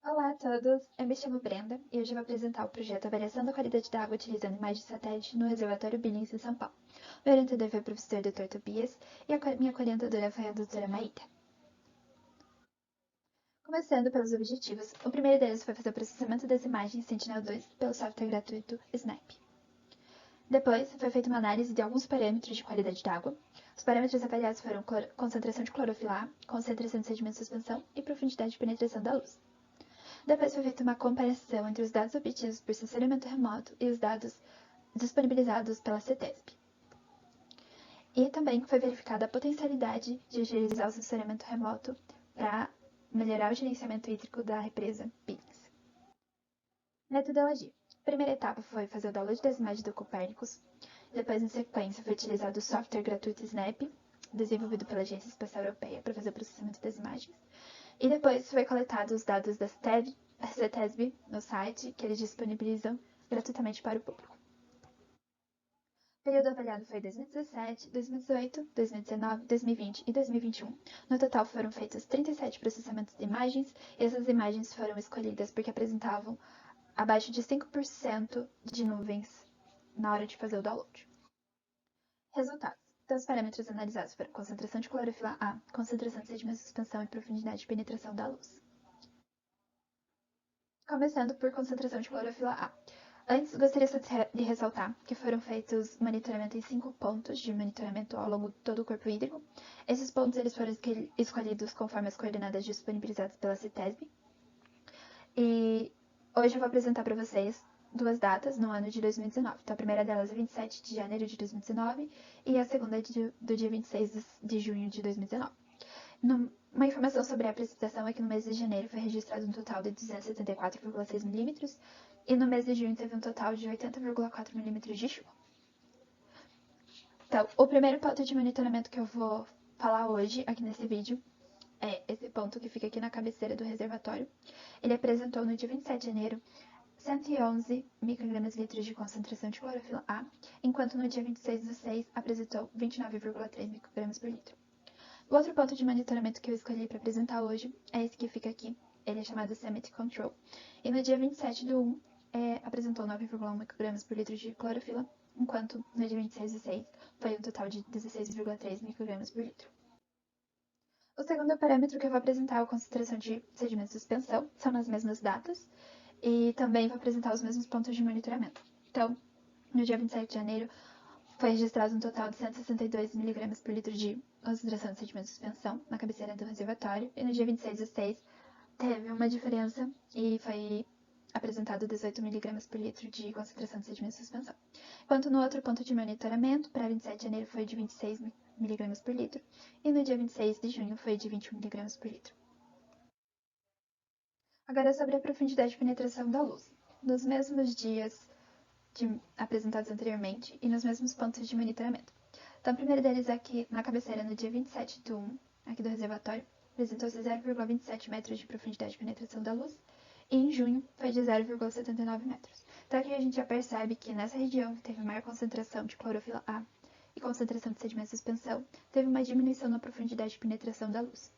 Olá a todos, eu me chamo Brenda e hoje eu vou apresentar o projeto Avaliação da Qualidade da Água utilizando imagens de satélite no reservatório Billings, em São Paulo. Meu orientador foi o professor Dr. Tobias e a minha orientadora foi a doutora Maíta. Começando pelos objetivos, o primeiro deles foi fazer o processamento das imagens Sentinel-2 pelo software gratuito Snap. Depois, foi feita uma análise de alguns parâmetros de qualidade da água. Os parâmetros avaliados foram concentração de clorofila A, concentração de sedimento de suspensão e profundidade de penetração da luz. Depois foi feita uma comparação entre os dados obtidos por sensoriamento remoto e os dados disponibilizados pela CETESB. E também foi verificada a potencialidade de utilizar o sensoriamento remoto para melhorar o gerenciamento hídrico da represa Billings. Metodologia. A primeira etapa foi fazer o download das imagens do Copérnicus. Depois, em sequência, foi utilizado o software gratuito Snap, desenvolvido pela Agência Espacial Europeia para fazer o processamento das imagens. E depois foi coletado os dados da CETESB no site, que eles disponibilizam gratuitamente para o público. O período avaliado foi 2017, 2018, 2019, 2020 e 2021. No total foram feitos 37 processamentos de imagens, e essas imagens foram escolhidas porque apresentavam abaixo de 5% de nuvens na hora de fazer o download. Resultados. Então, os parâmetros analisados foram concentração de clorofila A, concentração de sedimento de suspensão e profundidade de penetração da luz. Começando por concentração de clorofila A. Antes, gostaria só de ressaltar que foram feitos monitoramento em 5 pontos de monitoramento ao longo de todo o corpo hídrico. Esses pontos eles foram escolhidos conforme as coordenadas disponibilizadas pela CETESB. E hoje eu vou apresentar para vocês duas datas no ano de 2019. Então, a primeira delas é 27 de janeiro de 2019 e a segunda é do dia 26 de junho de 2019. Uma informação sobre a precipitação é que no mês de janeiro foi registrado um total de 274,6 milímetros e no mês de junho teve um total de 80,4 milímetros de chuva. Então, o primeiro ponto de monitoramento que eu vou falar hoje aqui nesse vídeo é esse ponto que fica aqui na cabeceira do reservatório. Ele apresentou no dia 27 de janeiro 111 microgramas litros de concentração de clorofila A, enquanto no dia 26 do 6 apresentou 29,3 microgramas por litro. O outro ponto de monitoramento que eu escolhi para apresentar hoje é esse que fica aqui. Ele é chamado Summit Control. E no dia 27 do 1 apresentou 9,1 microgramas por litro de clorofila, enquanto no dia 26 do 6 foi um total de 16,3 microgramas por litro. O segundo parâmetro que eu vou apresentar é a concentração de sedimento de suspensão, são nas mesmas datas, e também vou apresentar os mesmos pontos de monitoramento. Então, no dia 27 de janeiro, foi registrado um total de 162 mg por litro de concentração de sedimento de suspensão na cabeceira do reservatório, e no dia 26 do 6 teve uma diferença e foi apresentado 18 mg por litro de concentração de sedimento de suspensão. Enquanto no outro ponto de monitoramento, para 27 de janeiro, foi de 26 mg por litro, e no dia 26 de junho foi de 21 mg por litro. Agora sobre a profundidade de penetração da luz. Nos mesmos dias apresentados anteriormente e nos mesmos pontos de monitoramento. Então, o primeiro deles é que na cabeceira, no dia 27 de 1, aqui do reservatório, apresentou-se 0,27 metros de profundidade de penetração da luz, e em junho foi de 0,79 metros. Então, aqui a gente já percebe que nessa região que teve maior concentração de clorofila A e concentração de sedimento de suspensão, teve uma diminuição na profundidade de penetração da luz.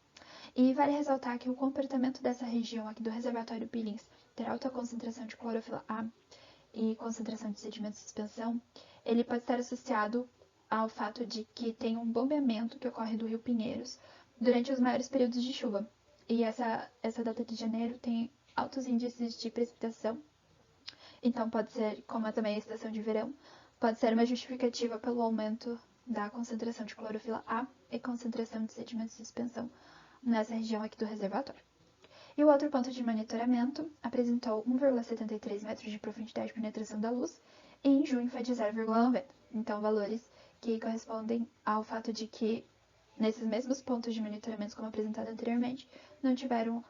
E vale ressaltar que o comportamento dessa região aqui do reservatório Billings ter alta concentração de clorofila A e concentração de sedimento de suspensão, ele pode estar associado ao fato de que tem um bombeamento que ocorre do Rio Pinheiros durante os maiores períodos de chuva. E essa data de janeiro tem altos índices de precipitação, então pode ser, como é também a estação de verão, pode ser uma justificativa pelo aumento da concentração de clorofila A e concentração de sedimento de suspensão nessa região aqui do reservatório. E o outro ponto de monitoramento apresentou 1,73 metros de profundidade de penetração da luz e em junho foi de 0,90. Então, valores que correspondem ao fato de que, nesses mesmos pontos de monitoramento como apresentado anteriormente, não tiveram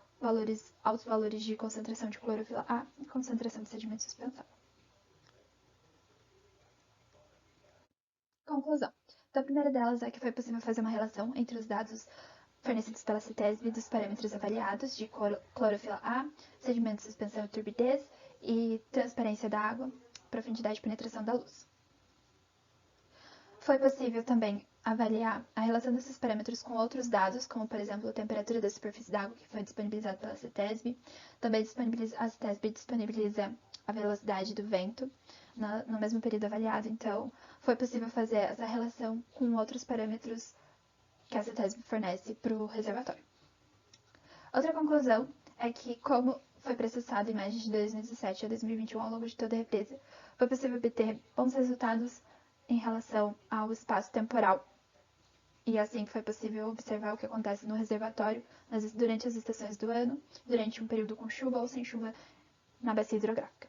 altos valores de concentração de clorofila A e concentração de sedimento de suspensão. Conclusão. Então, a primeira delas é que foi possível fazer uma relação entre os dados fornecidos pela CETESB dos parâmetros avaliados de clorofila A, sedimento de suspensão e turbidez e transparência da água, profundidade de penetração da luz. Foi possível também avaliar a relação desses parâmetros com outros dados, como, por exemplo, a temperatura da superfície da água, que foi disponibilizado pela CETESB. Também a CETESB disponibiliza a velocidade do vento no mesmo período avaliado, então foi possível fazer essa relação com outros parâmetros que a CETESB fornece para o reservatório. Outra conclusão é que, como foi processado imagens de 2017 a 2021 ao longo de toda a represa, foi possível obter bons resultados em relação ao espaço temporal. E assim foi possível observar o que acontece no reservatório durante as estações do ano, durante um período com chuva ou sem chuva na bacia hidrográfica.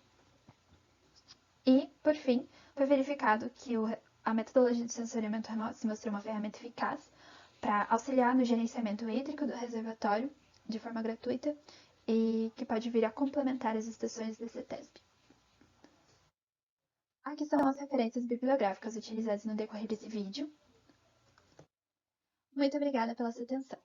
E, por fim, foi verificado que a metodologia de sensoriamento remoto se mostrou uma ferramenta eficaz para auxiliar no gerenciamento hídrico do reservatório de forma gratuita e que pode vir a complementar as estações da CETESB. Aqui são as referências bibliográficas utilizadas no decorrer desse vídeo. Muito obrigada pela sua atenção.